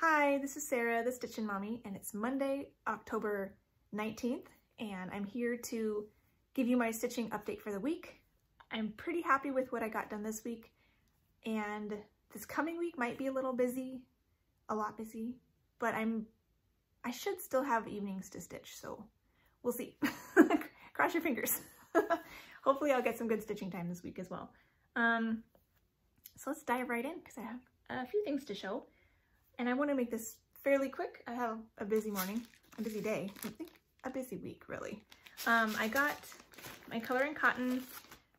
Hi, this is Sarah, the Stitchin Mommy, and it's Monday, October 19th, and I'm here to give you my stitching update for the week. I'm pretty happy with what I got done this week, and this coming week might be a little busy, a lot busy, but I should still have evenings to stitch, so we'll see. Cross your fingers. Hopefully I'll get some good stitching time this week as well. So let's dive right in because I have a few things to show. And I want to make this fairly quick. I have a busy morning, a busy day, I think a busy week really. I got my Color and Cotton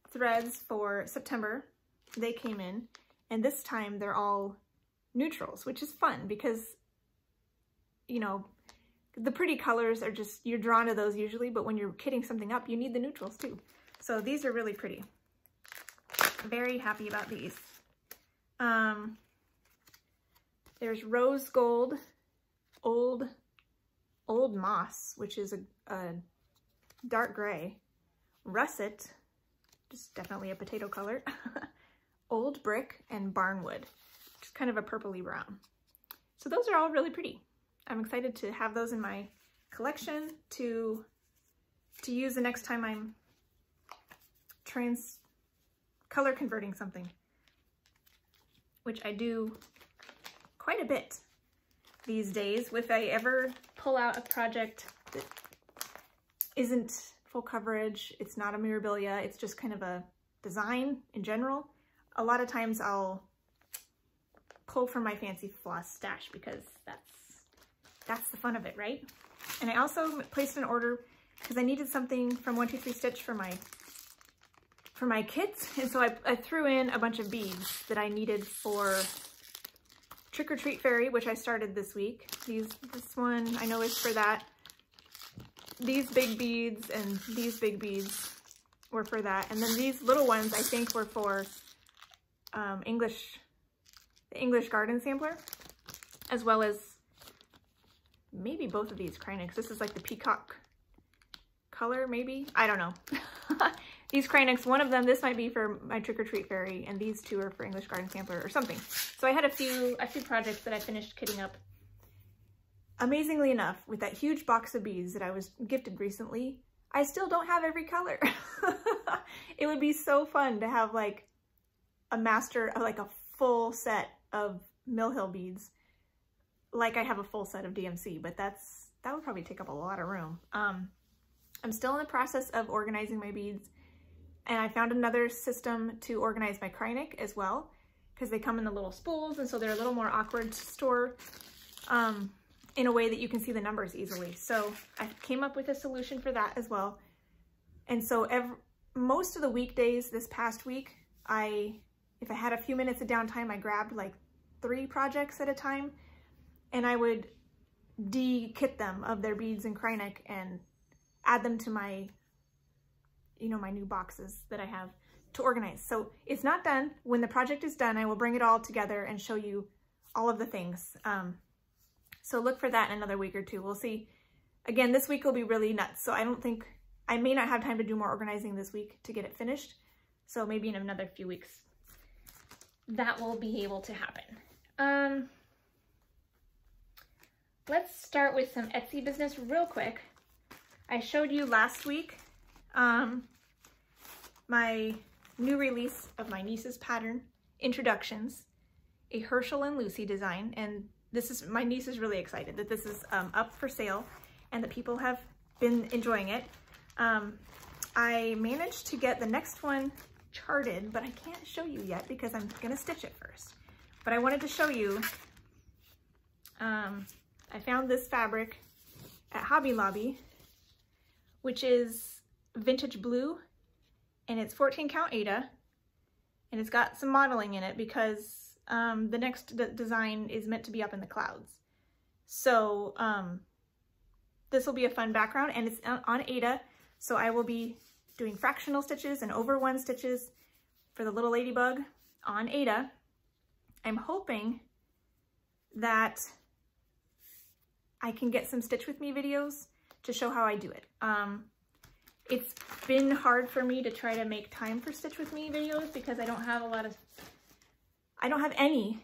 threads for September. They came in, and this time they're all neutrals, which is fun because, you know, the pretty colors are just, you're drawn to those usually, but when you're kitting something up, you need the neutrals too. So these are really pretty. Very happy about these. There's Rose Gold, Old Moss, which is a dark gray. Russet, just definitely a potato color. Old Brick, and Barnwood, which is kind of a purpley brown. So those are all really pretty. I'm excited to have those in my collection to use the next time I'm color converting something, which I do quite a bit these days. If I ever pull out a project that isn't full coverage, it's not a memorabilia, it's just kind of a design in general, a lot of times I'll pull from my fancy floss stash because that's the fun of it, right? And I also placed an order because I needed something from 123 Stitch for my kids, and so I threw in a bunch of beads that I needed for Trick or Treat Fairy, which I started this week. This one I know is for that. These big beads and these big beads were for that, and then these little ones I think were for the English Garden Sampler, as well as maybe both of these Krynics. This is like the peacock color, maybe? I don't know. These Krynics, one of them, this might be for my Trick or Treat Fairy, and these two are for English Garden Sampler or something. So I had a few projects that I finished kitting up. Amazingly enough, with that huge box of beads that I was gifted recently, I still don't have every color. It would be so fun to have like a full set of Mill Hill beads, like I have a full set of DMC, but that would probably take up a lot of room. I'm still in the process of organizing my beads, and I found another system to organize my Krynic as well, because they come in the little spools, and so they're a little more awkward to store in a way that you can see the numbers easily. So I came up with a solution for that as well. And so most of the weekdays this past week, if I had a few minutes of downtime, I grabbed like 3 projects at a time, and I would de-kit them of their beads and Krynic and add them to my, my new boxes that I have to organize. So it's not done. When the project is done, I will bring it all together and show you all of the things. So look for that in another week or two. We'll see. Again, this week will be really nuts. So I may not have time to do more organizing this week to get it finished. So maybe in another few weeks, that will be able to happen. Let's start with some Etsy business real quick. I showed you last week my new release of my niece's pattern, Introductions, a Herschel and Lucy design, and my niece is really excited that this is up for sale and that people have been enjoying it. I managed to get the next one charted, but I can't show you yet because I'm gonna stitch it first. But I wanted to show you, I found this fabric at Hobby Lobby, which is vintage blue, and it's 14 count Aida, and it's got some modeling in it because the next design is meant to be up in the clouds. So this will be a fun background, and it's on Aida, so I will be doing fractional stitches and over 1 stitches for the little ladybug on Aida. I'm hoping that I can get some Stitch With Me videos to show how I do it. It's been hard for me to try to make time for Stitch With Me videos because I don't have any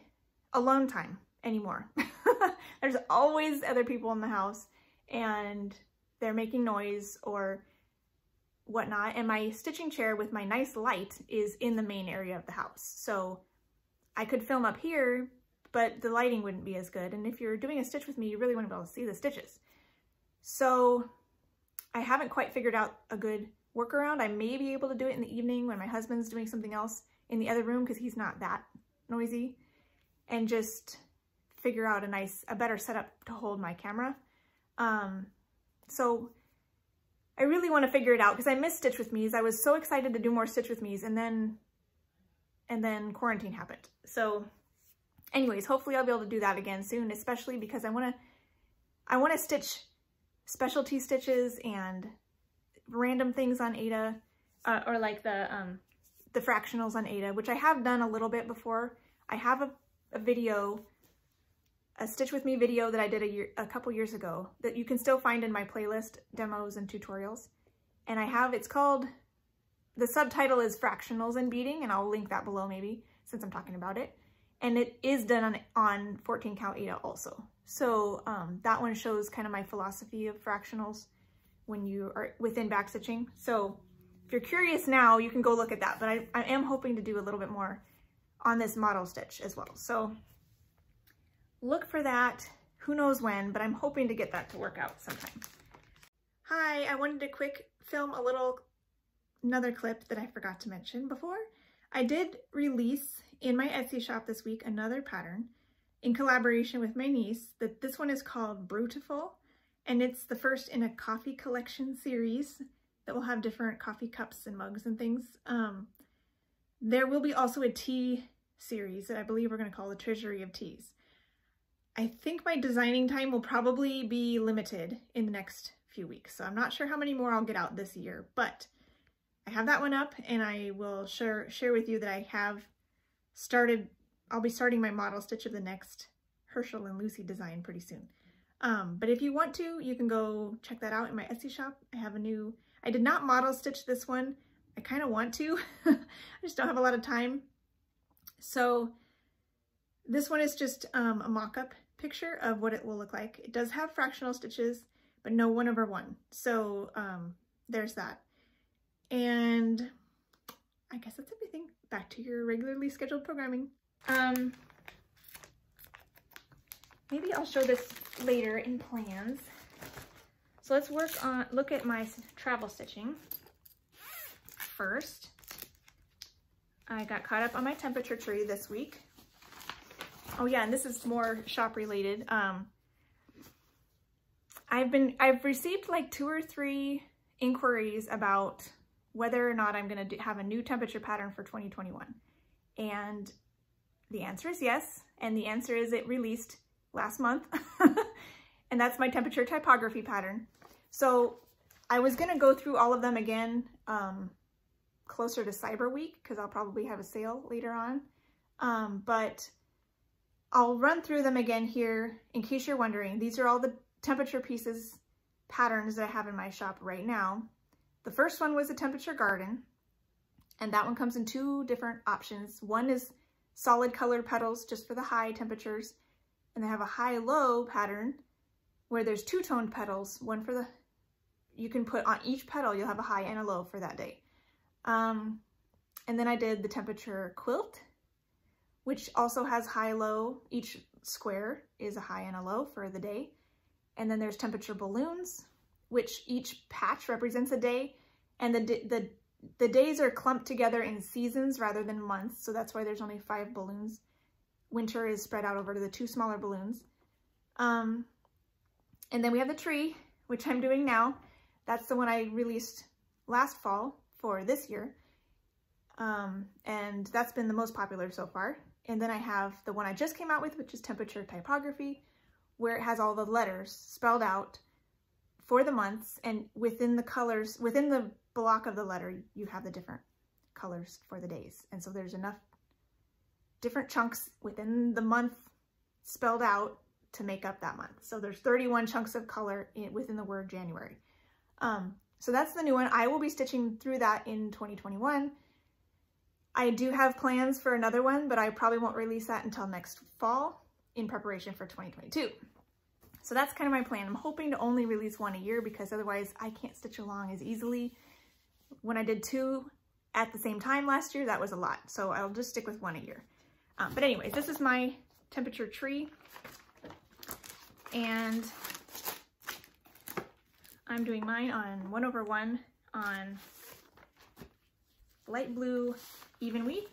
alone time anymore. There's always other people in the house and they're making noise or whatnot. And my stitching chair with my nice light is in the main area of the house. So I could film up here, but the lighting wouldn't be as good. And if you're doing a stitch with me, you really want to be able to see the stitches. So I haven't quite figured out a good workaround. I may be able to do it in the evening when my husband's doing something else in the other room because he's not that noisy, and just figure out a better setup to hold my camera. So I really want to figure it out because I miss Stitch With Me's. I was so excited to do more Stitch With Me's, and then quarantine happened. So anyways, hopefully I'll be able to do that again soon, especially because I want to stitch specialty stitches and random things on Aida, or like the fractionals on Aida, which I have done a little bit before. I have a video, a Stitch With Me video that I did a couple years ago that you can still find in my playlist, demos and tutorials. And it's called, the subtitle is Fractionals and Beading, and I'll link that below maybe since I'm talking about it. And it is done on 14 count Aida also. So that one shows kind of my philosophy of fractionals when you are within backstitching. So if you're curious now, you can go look at that, but I am hoping to do a little bit more on this model stitch as well. So look for that. Who knows when, but I'm hoping to get that to work out sometime. Hi, I wanted to quick film another clip that I forgot to mention before. I did release in my Etsy shop this week another pattern in collaboration with my niece. This one is called Brutiful, and it's the first in a coffee collection series that will have different coffee cups and mugs and things. There will be also a tea series that I believe we're going to call the Treasury of Teas. I think my designing time will probably be limited in the next few weeks, so I'm not sure how many more I'll get out this year, but I have that one up, and I will share with you that I have started. I'll be starting my model stitch of the next Herschel and Lucy design pretty soon. But if you want to, you can go check that out in my Etsy shop. I did not model stitch this one. I kind of want to. I just don't have a lot of time. So this one is just a mock-up picture of what it will look like. It does have fractional stitches, but no 1/1. So there's that. And I guess that's everything. Back to your regularly scheduled programming. Maybe I'll show this later in plans. So let's look at my travel stitching first. I got caught up on my temperature tree this week. Oh yeah, and this is more shop related. I've received like 2 or 3 inquiries about whether or not I'm going to have a new temperature pattern for 2021. And the answer is yes. And the answer is it released last month. And that's my temperature typography pattern. So I was going to go through all of them again closer to Cyber Week, because I'll probably have a sale later on. But I'll run through them again here in case you're wondering. These are all the temperature pieces patterns that I have in my shop right now. The first one was a temperature garden, and that one comes in 2 different options. One is solid colored petals just for the high temperatures, and they have a high-low pattern where there's 2-toned petals. One for you can put on each petal, you'll have a high and a low for that day. And then I did the temperature quilt, which also has high-low. Each square is a high and a low for the day. And then there's temperature balloons, which each patch represents a day, and the days are clumped together in seasons rather than months, so that's why there's only 5 balloons. Winter is spread out over to the 2 smaller balloons. And then we have the tree, which I'm doing now. That's the one I released last fall for this year, and that's been the most popular so far. And then I have the one I just came out with, which is temperature typography, where it has all the letters spelled out for the months, and within the colors, within the block of the letter, you have the different colors for the days. And so there's enough different chunks within the month spelled out to make up that month. So there's 31 chunks of color within the word January. So that's the new one. I will be stitching through that in 2021. I do have plans for another one, but I probably won't release that until next fall in preparation for 2022. So that's kind of my plan. I'm hoping to only release one a year because otherwise I can't stitch along as easily. When I did 2 at the same time last year, that was a lot. So I'll just stick with 1 a year. But anyways, this is my temperature tree. And I'm doing mine on 1/1 on light blue even wheat,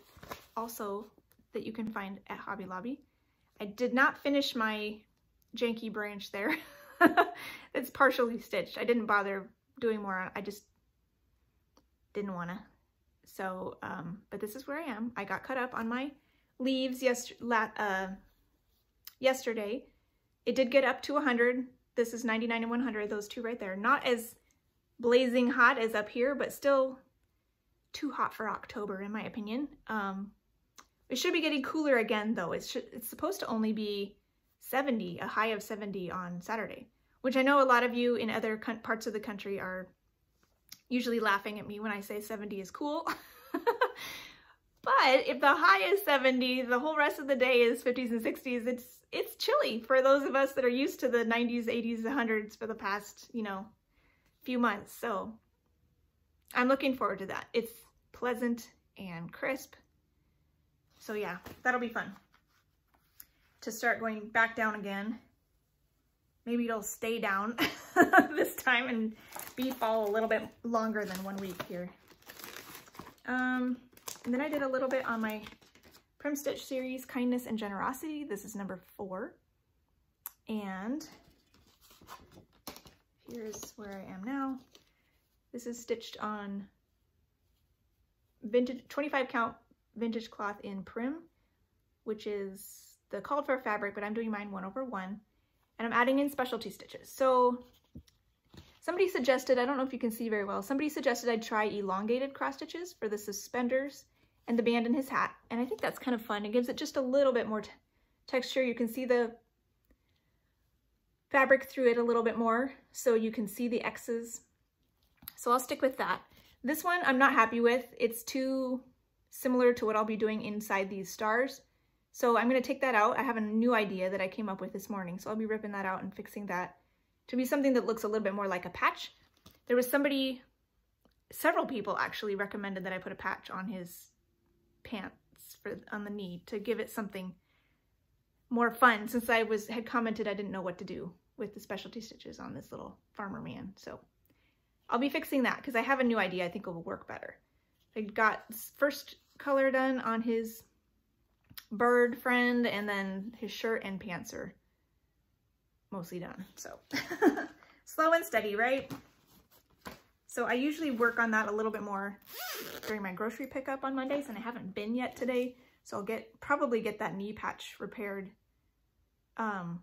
also that you can find at Hobby Lobby. I did not finish my janky branch there. It's partially stitched. I didn't bother doing more on it. I just didn't want to. So, but this is where I am. I got cut up on my leaves yesterday. It did get up to 100. This is 99 and 100, those two right there. Not as blazing hot as up here, but still too hot for October in my opinion. It should be getting cooler again though. It's supposed to only be 70, a high of 70 on Saturday, which I know a lot of you in other parts of the country are usually laughing at me when I say 70 is cool. But if the high is 70, the whole rest of the day is 50s and 60s. It's chilly for those of us that are used to the 90s, 80s, 100s for the past, you know, few months. So I'm looking forward to that. It's pleasant and crisp. So yeah, that'll be fun to start going back down again. Maybe it'll stay down this time and be fall a little bit longer than 1 week here. And then I did a little bit on my Prim Stitch series, Kindness and Generosity. This is number 4. And here's where I am now. This is stitched on vintage 25 count vintage cloth in Prim, which is the called for fabric, but I'm doing mine 1/1. And I'm adding in specialty stitches. So somebody suggested, I don't know if you can see very well, somebody suggested I try elongated cross stitches for the suspenders and the band in his hat. And I think that's kind of fun. It gives it just a little bit more texture. You can see the fabric through it a little bit more, so you can see the X's. So I'll stick with that. This one I'm not happy with. It's too similar to what I'll be doing inside these stars. So I'm gonna take that out. I have a new idea that I came up with this morning. So I'll be ripping that out and fixing that to be something that looks a little bit more like a patch. There was somebody, several people actually recommended that I put a patch on his pants on the knee to give it something more fun, since I had commented I didn't know what to do with the specialty stitches on this little farmer man. So I'll be fixing that because I have a new idea I think it will work better. I got first color done on his bird friend, and then his shirt and pants are mostly done. So slow and steady, right? So I usually work on that a little bit more during my grocery pickup on Mondays, and I haven't been yet today. So I'll probably get that knee patch repaired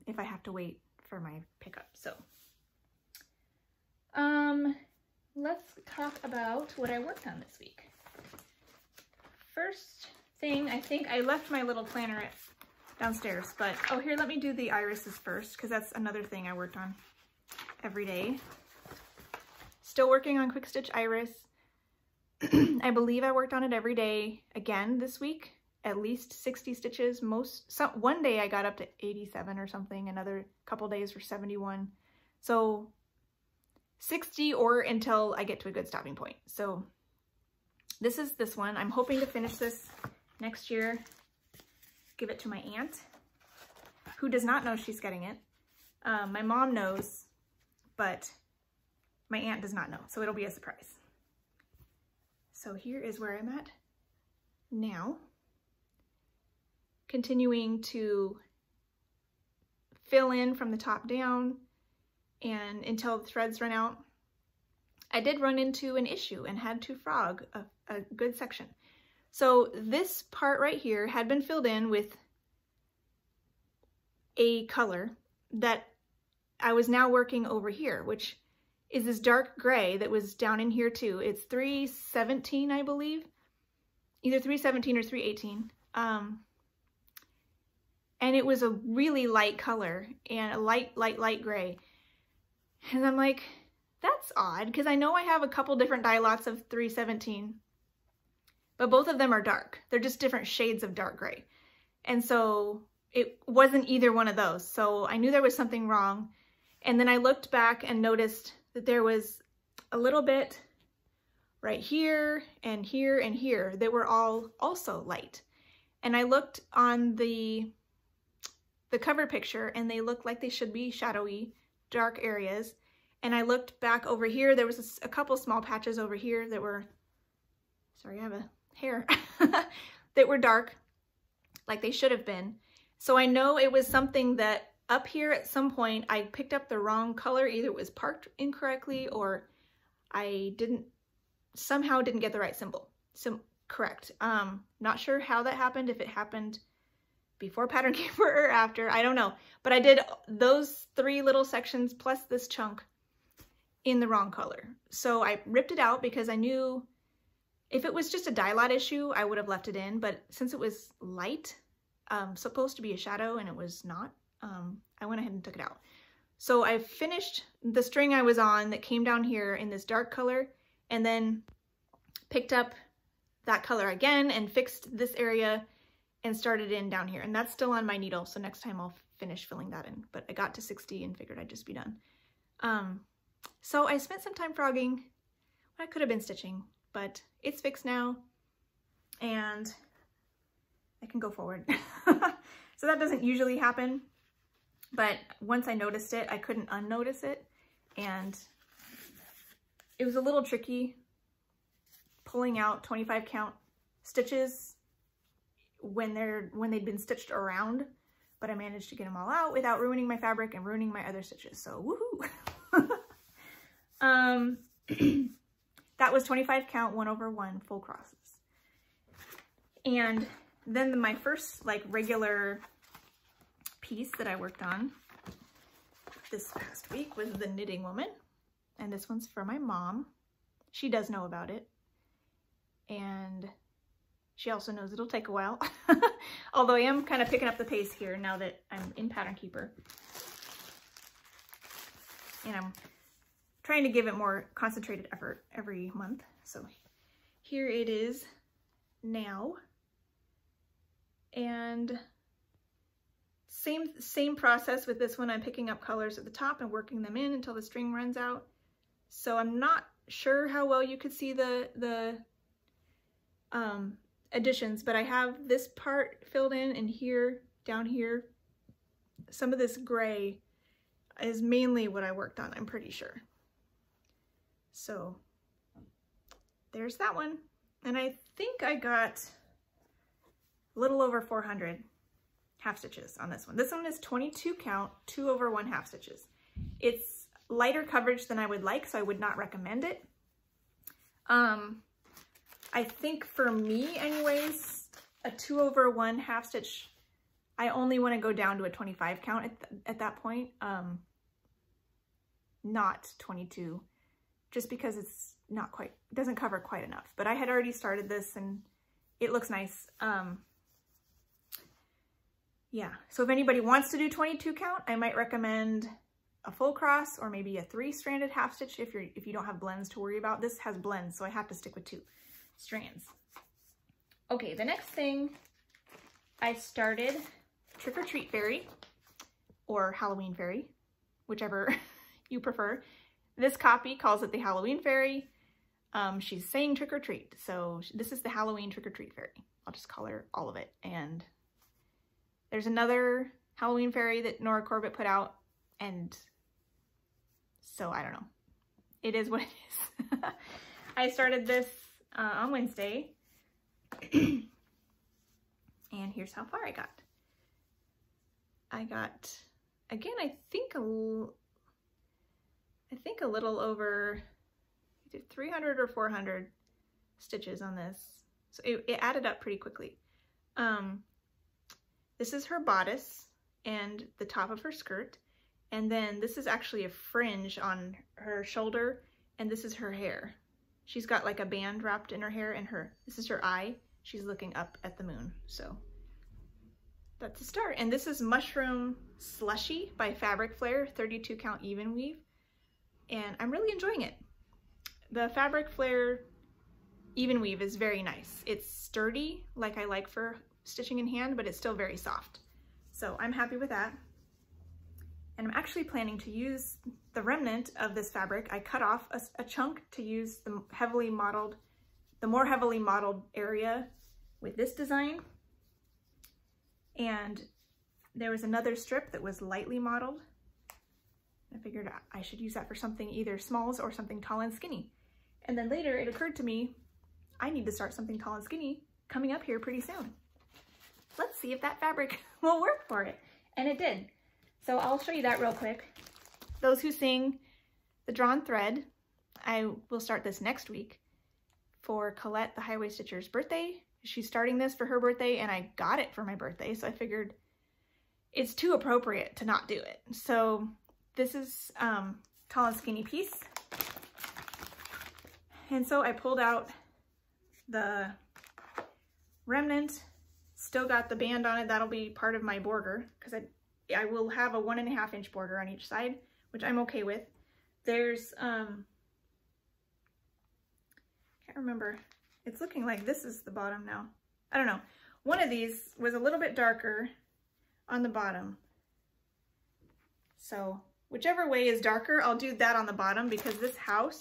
if I have to wait for my pickup. So let's talk about what I worked on this week. First thing, I think I left my little planner downstairs, but oh, here, let me do the irises first, because that's another thing I worked on every day. Still working on Quick Stitch Iris. I believe I worked on it every day again this week, at least 60 stitches. One day I got up to 87 or something, another couple days were 71. So 60 or until I get to a good stopping point. So this is this one. I'm hoping to finish this next year, give it to my aunt, who does not know she's getting it. My mom knows, but my aunt does not know, so it'll be a surprise. So here is where I'm at now. Continuing to fill in from the top down and until the threads run out. I did run into an issue and had to frog a good section. So this part right here had been filled in with a color that I was now working over here, which is this dark gray that was down in here too. It's 317, I believe. Either 317 or 318. And it was a really light color and a light gray. And I'm like, that's odd, because I know I have a couple different dye lots of 317, but both of them are dark. They're just different shades of dark gray. And so it wasn't either one of those. So I knew there was something wrong. And then I looked back and noticed that there was a little bit right here and here and here that were all also light. And I looked on the cover picture and they looked like they should be shadowy, dark areas. And I looked back over here, there was a couple small patches over here that were, sorry, I have a hair, that were dark, like they should have been. So I know it was something that up here at some point I picked up the wrong color, either it was parked incorrectly or I somehow didn't get the right symbol. So correct. Not sure how that happened, if it happened before Pattern Keeper or after, I don't know. But I did those 3 little sections plus this chunk in the wrong color. So I ripped it out because I knew if it was just a dye lot issue, I would have left it in. But since it was light, supposed to be a shadow and it was not, I went ahead and took it out. So I finished the string I was on that came down here in this dark color and then picked up that color again and fixed this area and started in down here. And that's still on my needle, so next time I'll finish filling that in. But I got to 60 and figured I'd just be done. So I spent some time frogging. I could have been stitching, but it's fixed now and I can go forward. So that doesn't usually happen, but once I noticed it, I couldn't unnotice it. And it was a little tricky pulling out 25 count stitches when they'd been stitched around, but I managed to get them all out without ruining my fabric and ruining my other stitches. So woohoo! That was 25 count 1/1 full crosses. And then my first like regular piece that I worked on this past week was the Knitting Woman. And this one's for my mom. She does know about it. And she also knows it'll take a while. Although I am kind of picking up the pace here now that I'm in Pattern Keeper. And I'm trying to give it more concentrated effort every month. So here it is now. And same process with this one. I'm picking up colors at the top and working them in until the string runs out. So I'm not sure how well you could see the additions, but I have this part filled in, and here, down here, some of this gray is mainly what I worked on, I'm pretty sure. So there's that one. And I think I got a little over 400 half stitches on this one. This one is 22 count, 2/1 half stitches. It's lighter coverage than I would like, so I would not recommend it. I think for me anyways, a 2/1 half stitch, I only want to go down to a 25 count at that point, not 22, just because it's not quite, it doesn't cover quite enough. But I had already started this and it looks nice. Yeah, so if anybody wants to do 22 count, I might recommend a full cross or maybe a 3-stranded half stitch if you don't have blends to worry about. This has blends, so I have to stick with 2 strands. Okay, the next thing, I started Trick or Treat Fairy or Halloween Fairy, whichever you prefer. This copy calls it the Halloween Fairy. She's saying trick or treat, so this is the Halloween Trick or Treat Fairy. I'll just call her all of it. And there's another Halloween Fairy that Nora Corbett put out, and so I don't know. It is what it is. I started this on Wednesday, and here's how far I got. I got, again, I think a little over 300 or 400 stitches on this. So it added up pretty quickly. This is her bodice and the top of her skirt. And then this is actually a fringe on her shoulder, and this is her hair. She's got like a band wrapped in her hair, and this is her eye. She's looking up at the moon. So that's a start. And this is Mushroom Slushy by Fabric Flare, 32 count even weave. And I'm really enjoying it. The Fabric Flare even weave is very nice. It's sturdy, like I like for stitching in hand, but it's still very soft. So I'm happy with that. And I'm actually planning to use the remnant of this fabric. I cut off a chunk to use the more heavily modeled area with this design. And there was another strip that was lightly modeled. I figured I should use that for something either smalls or something tall and skinny. And then later it occurred to me, I need to start something tall and skinny coming up here pretty soon. Let's see if that fabric will work for it. And it did. So I'll show you that real quick. Those who sing the drawn thread, I will start this next week for Colette, the Highway Stitcher's birthday. She's starting this for her birthday and I got it for my birthday. So I figured it's too appropriate to not do it. So this is tall and skinny piece. And so I pulled out the remnant, still got the band on it. That'll be part of my border because I will have a 1.5 inch border on each side, which I'm okay with. There's, can't remember. It's looking like this is the bottom now. I don't know. One of these was a little bit darker on the bottom. So whichever way is darker, I'll do that on the bottom because this house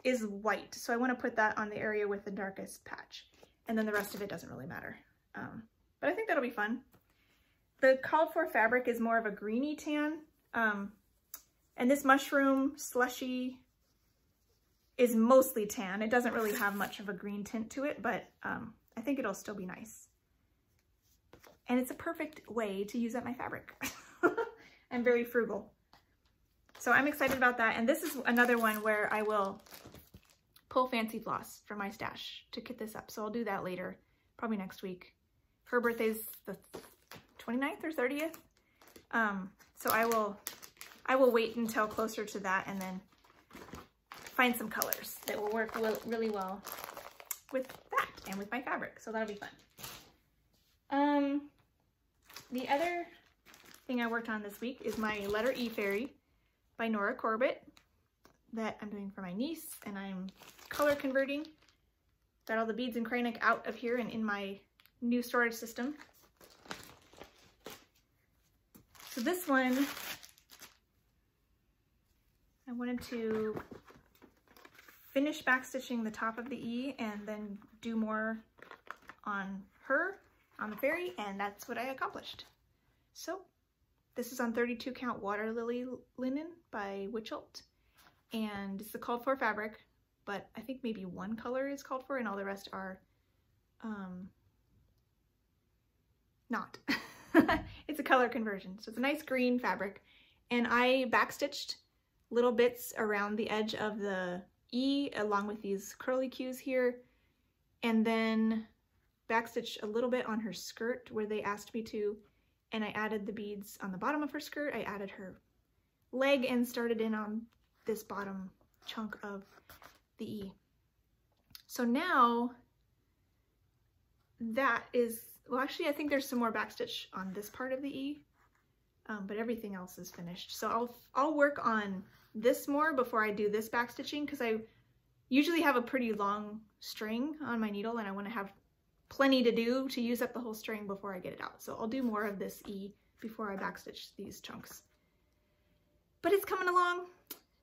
is white. So I want to put that on the area with the darkest patch. And then the rest of it doesn't really matter. But I think that'll be fun. The called for fabric is more of a greeny tan. And this mushroom slushy is mostly tan. It doesn't really have much of a green tint to it, but I think it'll still be nice. And it's a perfect way to use up my fabric. I'm very frugal. So I'm excited about that. And this is another one where I will pull fancy floss from my stash to kit this up. So I'll do that later, probably next week. Her birthday's the 29th or 30th. So I will wait until closer to that and then find some colors that will work really well with that and with my fabric. So that'll be fun. The other thing I worked on this week is my Letter E Fairy by Nora Corbett that I'm doing for my niece, and I'm color converting. Got all the beads and crayon ink out of here and in my new storage system. So this one, I wanted to finish backstitching the top of the E and then do more on her, on the fairy, and that's what I accomplished. So this is on 32 count water lily linen by Witchelt, and it's the called for fabric, but I think maybe one color is called for and all the rest are not. It's a color conversion, so it's a nice green fabric, and I backstitched little bits around the edge of the E along with these curly cues here, and then backstitched a little bit on her skirt where they asked me to, and I added the beads on the bottom of her skirt. I added her leg and started in on this bottom chunk of the E. So now that is, well, actually I think there's some more backstitch on this part of the E, but everything else is finished. So I'll work on this more before I do this backstitching because I usually have a pretty long string on my needle and I want to have plenty to do to use up the whole string before I get it out. So I'll do more of this E before I backstitch these chunks. But it's coming along.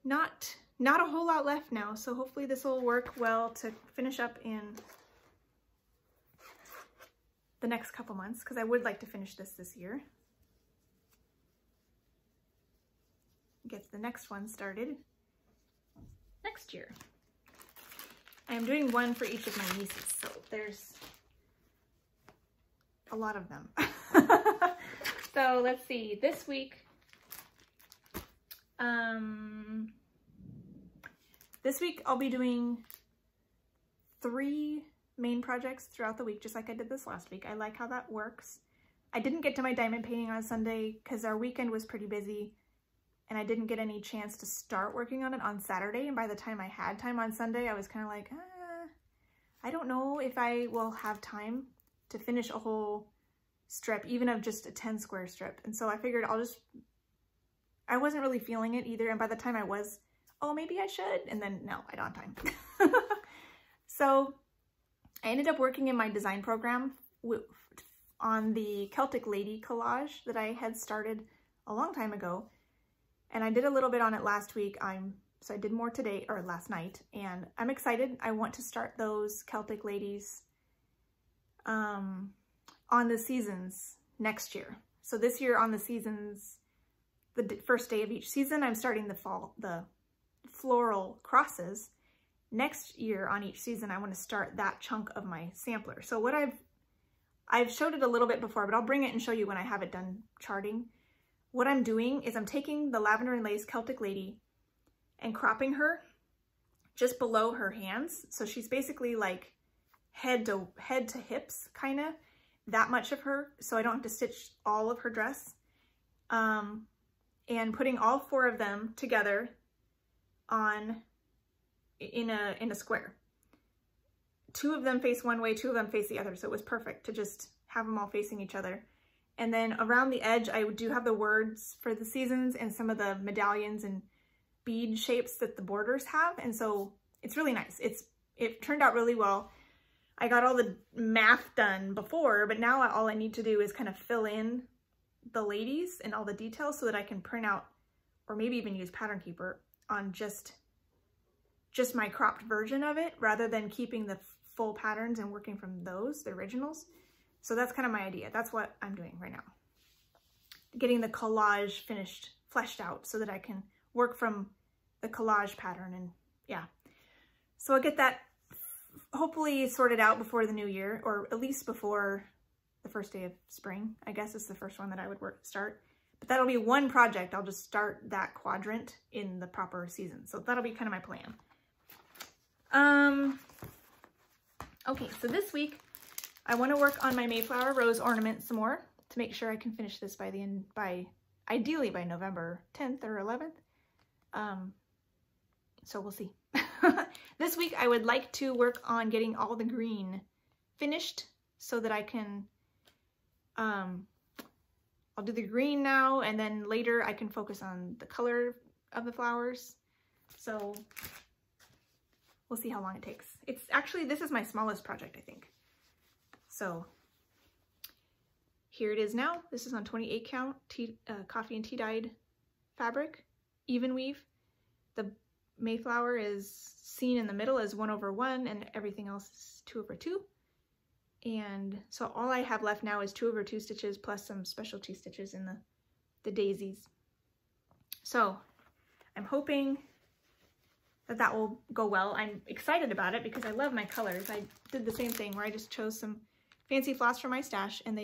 Not a whole lot left now, so hopefully this will work well to finish up in the next couple months because I would like to finish this year. Get the next one started next year. I am doing one for each of my nieces, so there's a lot of them. So let's see, this week, I'll be doing 3 main projects throughout the week, just like I did this last week. I like how that works. I didn't get to my diamond painting on Sunday because our weekend was pretty busy and I didn't get any chance to start working on it on Saturday. And by the time I had time on Sunday, I was kind of like, I don't know if I will have time to finish a whole strip, even of just a 10 square strip. And so I figured I wasn't really feeling it either. And by the time I was, oh, maybe I should. And then no, I don't have time. So I ended up working in my design program on the Celtic Lady collage that I had started a long time ago. And I did a little bit on it last week. So I did more today, or last night, and I'm excited. I want to start those Celtic Ladies on the seasons next year. So this year on the seasons, the first day of each season, I'm starting the floral crosses. Next year on each season, I want to start that chunk of my sampler. So what I've showed it a little bit before, but I'll bring it and show you when I have it done charting. What I'm doing is I'm taking the Lavender and Lace Celtic Lady and cropping her just below her hands. So she's basically like head to hips, kind of, that much of her. So I don't have to stitch all of her dress. And putting all 4 of them together in a square. 2 of them face one way, 2 of them face the other. So it was perfect to just have them all facing each other. And then around the edge, I do have the words for the seasons and some of the medallions and bead shapes that the borders have. And so it's really nice. It turned out really well. I got all the math done before, but now all I need to do is kind of fill in the ladies and all the details so that I can print out, or maybe even use Pattern Keeper on just my cropped version of it, rather than keeping the full patterns and working from those, the originals. So that's kind of my idea. That's what I'm doing right now. Getting the collage finished, fleshed out, so that I can work from the collage pattern, and yeah. So I'll get that hopefully sorted out before the new year, or at least before the first day of spring. I guess is the first one that I would start. But that'll be one project. I'll just start that quadrant in the proper season. So that'll be kind of my plan. Okay, so this week I want to work on my Mayflower rose ornament some more to make sure I can finish this ideally by November 10th or 11th. So we'll see. This week I would like to work on getting all the green finished so that I can, I'll do the green now, and then later I can focus on the color of the flowers. So we'll see how long it takes. It's actually, this is my smallest project, I think. So here it is now. This is on 28 count coffee and tea dyed fabric, even weave. The Mayflower is seen in the middle as 1/1, and everything else is 2/2. And so all I have left now is 2/2 stitches plus some specialty stitches in the daisies. So I'm hoping that will go well. I'm excited about it because I love my colors. I did the same thing where I just chose some fancy floss from my stash, and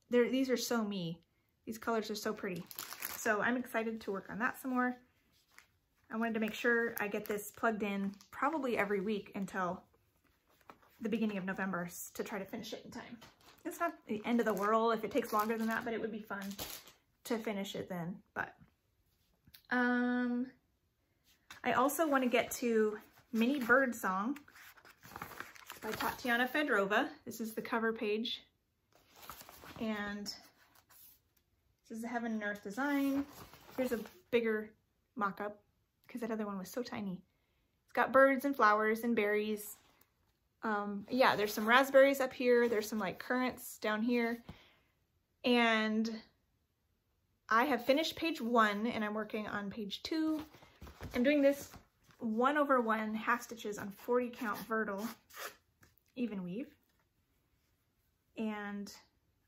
these are so me. These colors are so pretty. So I'm excited to work on that some more. I wanted to make sure I get this plugged in probably every week until the beginning of November to try to finish it in time. It's not the end of the world if it takes longer than that, but it would be fun to finish it then. But I also want to get to Mini Bird Song by Tatiana Fedorova. This is the cover page. And this is the Heaven and Earth design. Here's a bigger mock-up because that other one was so tiny. It's got birds and flowers and berries. Yeah, there's some raspberries up here. There's some like currants down here. And I have finished page 1 and I'm working on page 2. I'm doing this 1/1 half stitches on 40 count Vertil even weave. And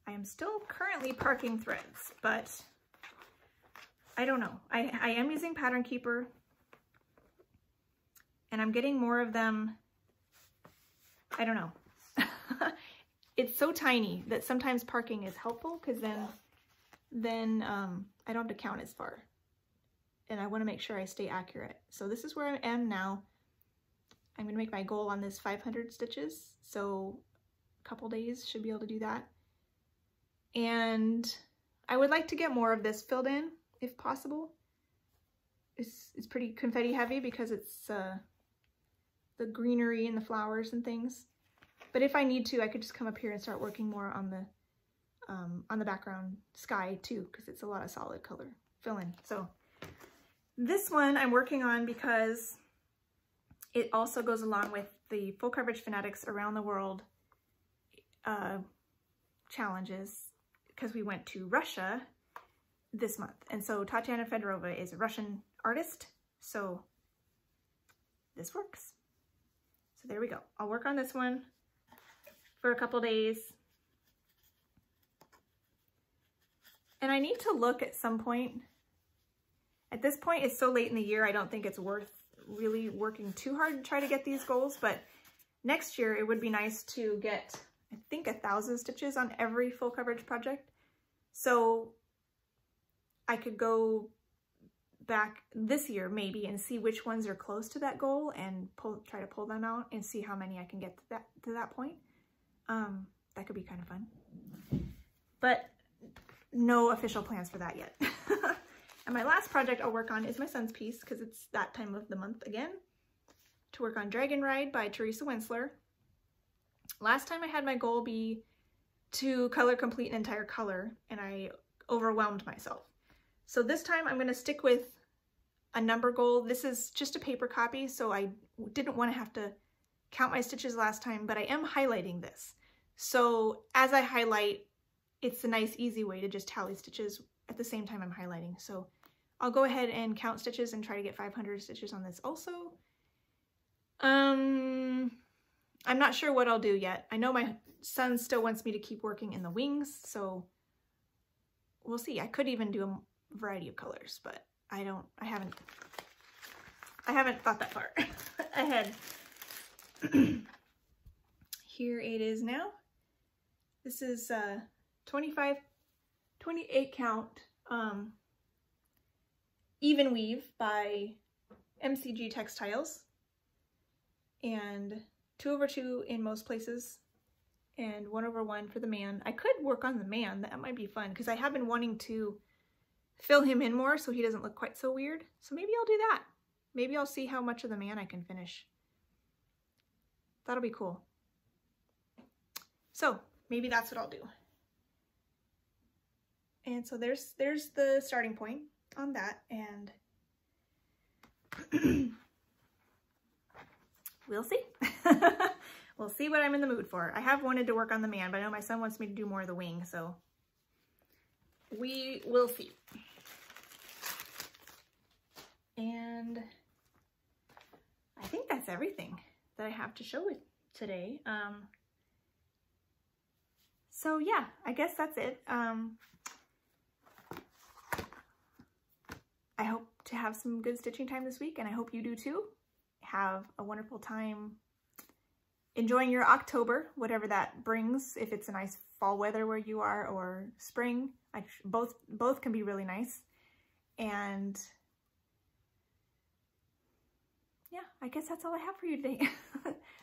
I am still currently parking threads, but I don't know. I am using Pattern Keeper and I'm getting more of them. I don't know. It's so tiny that sometimes parking is helpful because then I don't have to count as far. And I want to make sure I stay accurate. So this is where I am now. I'm going to make my goal on this 500 stitches. So a couple days should be able to do that. And I would like to get more of this filled in if possible. It's pretty confetti heavy because it's the greenery and the flowers and things. But if I need to, I could just come up here and start working more on the background sky too, because it's a lot of solid color fill in. So this one I'm working on because it also goes along with the Full Coverage Fanatics Around the World challenges because we went to Russia this month. And so Tatiana Fedorova is a Russian artist, so this works. So there we go. I'll work on this one for a couple days. And I need to look at some point. At this point, it's so late in the year, I don't think it's worth really working too hard to try to get these goals, but next year it would be nice to get, I think, 1,000 stitches on every full coverage project. So I could go back this year maybe and see which ones are close to that goal and try to pull them out and see how many I can get to that point. That could be kind of fun. But no official plans for that yet. And my last project I'll work on is my son's piece, because it's that time of the month again, to work on Dragon Ride by Teresa Wensler. Last time I had my goal be to color complete an entire color, and I overwhelmed myself. So this time I'm going to stick with a number goal. This is just a paper copy, so I didn't want to have to count my stitches last time, but I am highlighting this. So as I highlight, it's a nice easy way to just tally stitches at the same time I'm highlighting. So I'll go ahead and count stitches and try to get 500 stitches on this also. I'm not sure what I'll do yet. I know my son still wants me to keep working in the wings, so we'll see. I could even do a variety of colors, but I haven't thought that far ahead. Here it is now. This is 28 count even weave by MCG Textiles, and 2/2 in most places, and 1/1 for the man. I could work on the man, that might be fun, because I have been wanting to fill him in more so he doesn't look quite so weird. So maybe I'll do that. Maybe I'll see how much of the man I can finish. That'll be cool. So maybe that's what I'll do. And so there's the starting point on that, and we'll see. We'll see what I'm in the mood for. I have wanted to work on the man, but I know my son wants me to do more of the wing, so we will see. And I think that's everything that I have to show it today. So yeah, I guess that's it. I hope to have some good stitching time this week, and I hope you do too. Have a wonderful time enjoying your October, whatever that brings, if it's a nice fall weather where you are, or spring. Both can be really nice. And yeah, I guess that's all I have for you today.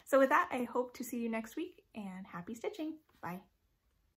So with that, I hope to see you next week, and happy stitching. Bye.